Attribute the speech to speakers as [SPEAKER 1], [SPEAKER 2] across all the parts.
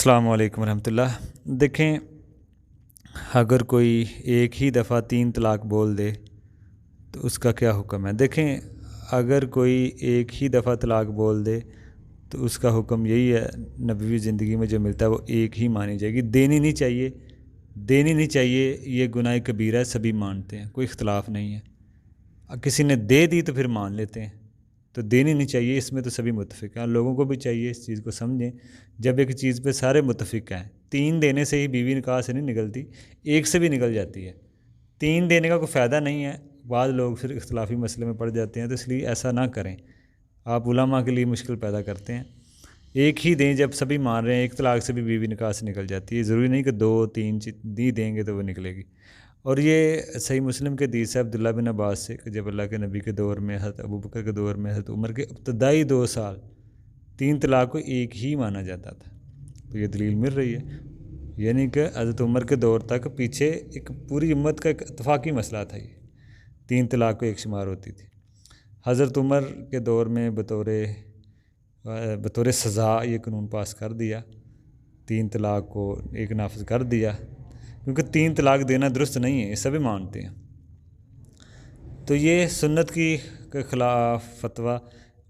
[SPEAKER 1] السلام علیکم ورحمۃ اللہ۔ دیکھیں، اگر کوئی ایک ہی دفعہ 3 طلاق بول دے تو اس کا کیا حکم ہے؟ دیکھیں، اگر کوئی ایک ہی دفعہ طلاق بول دے تو اس کا حکم یہی ہے، نبوی زندگی میں جو ملتا ہے وہ ایک ہی مانی جائے گی، دینی نہیں چاہیے، دینی نہیں چاہیے۔ یہ گناہ کبیرہ ہے، سبھی مانتے ہیں، کوئی اختلاف نہیں ہے۔ کسی نے دے دی تو پھر مان لیتے ہیں، تو دینی نہیں چاہیے، اس میں تو سبھی متفق ہیں۔ لوگوں کو بھی چاہیے اس چیز کو سمجھیں، جب ایک چیز پہ سارے متفق ہیں۔ 3 دینے سے ہی بیوی نکاح سے نہیں نکلتی، ایک سے بھی نکل جاتی ہے۔ 3 دینے کا کوئی فائدہ نہیں ہے، بعض لوگ پھر اختلافی مسئلے میں پڑ جاتے ہیں، تو اس لیے ایسا نہ کریں، آپ علماء کے لیے مشکل پیدا کرتے ہیں۔ ایک ہی دیں، جب سبھی مان رہے ہیں، ایک طلاق سے بھی بیوی نکاح سے نکل جاتی ہے، ضروری نہیں کہ 2-3 دیں گے تو وہ نکلے گی۔ اور یہ صحیح مسلم کے حدیث ہے عبداللہ بن عباس سے کہ جب اللہ کے نبی کے دور میں، حضرت ابوبکر کے دور میں، حضرت عمر کے ابتدائی 2 سال 3 طلاق کو ایک ہی مانا جاتا تھا۔ تو یہ دلیل مل رہی ہے، یعنی کہ حضرت عمر کے دور تک پیچھے ایک پوری امت کا ایک اتفاقی مسئلہ تھا، یہ 3 طلاق کو ایک شمار ہوتی تھی۔ حضرت عمر کے دور میں بطور سزا یہ قانون پاس کر دیا، 3 طلاق کو ایک نافذ کر دیا، کیونکہ 3 طلاق دینا درست نہیں ہے، یہ سبھی مانتے ہیں۔ تو یہ سنت کی کے خلاف فتویٰ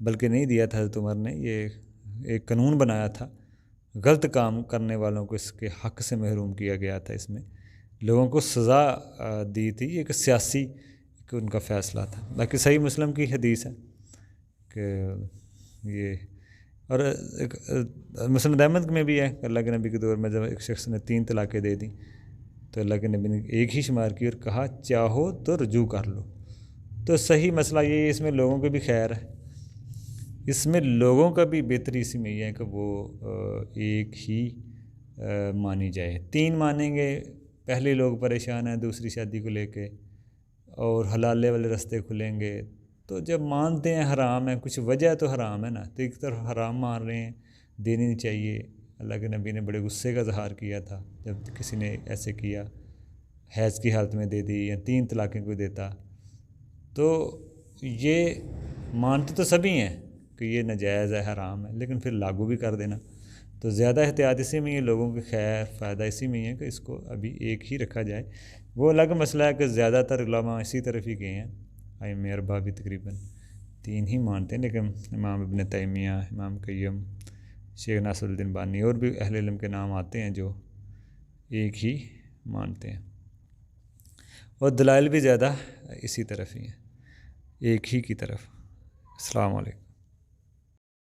[SPEAKER 1] بلکہ نہیں دیا تھا حضرت عمر نے، یہ ایک قانون بنایا تھا، غلط کام کرنے والوں کو اس کے حق سے محروم کیا گیا تھا، اس میں لوگوں کو سزا دی تھی، یہ ایک سیاسی ان کا فیصلہ تھا۔ باقی صحیح مسلم کی حدیث ہے کہ یہ، اور مسند احمد میں بھی ہے کہ اللہ کے نبی کے دور میں جب ایک شخص نے 3 طلاقیں دے دیں تو اللہ کے نبی نے ایک ہی شمار کی اور کہا چاہو تو رجوع کر لو۔ تو صحیح مسئلہ یہ ہے، اس میں لوگوں کی بھی خیر ہے، اس میں لوگوں کا بھی بہتری اسی میں یہ ہے کہ وہ ایک ہی مانی جائے۔ 3 مانیں گے، پہلے لوگ پریشان ہیں دوسری شادی کو لے کے، اور حلالے والے راستے کھلیں گے، تو جب مانتے ہیں حرام ہے، کچھ وجہ تو حرام ہے نا، تو ایک طرف حرام مان رہے ہیں، دینی نہیں چاہیے۔ اللہ کے نبی نے بڑے غصے کا اظہار کیا تھا جب کسی نے ایسے کیا، حیض کی حالت میں دے دی یا 3 طلاقیں کوئی دیتا، تو یہ مانتے تو سبھی ہیں کہ یہ ناجائز ہے، حرام ہے، لیکن پھر لاگو بھی کر دینا، تو زیادہ احتیاط اسی میں ہی، لوگوں کی خیر فائدہ اسی میں ہی ہے کہ اس کو ابھی ایک ہی رکھا جائے۔ وہ الگ مسئلہ ہے کہ زیادہ تر علماء اسی طرف ہی گئے ہیں، ائمہ اربعہ بھی تقریباً 3 ہی مانتے ہیں، لیکن امام ابن تیمیہ، امام قیم، شیخ ناصر الدین بانی اور بھی اہل علم کے نام آتے ہیں جو ایک ہی مانتے ہیں، اور دلائل بھی زیادہ اسی طرف ہی ہیں، ایک ہی کی طرف۔ السلام علیکم۔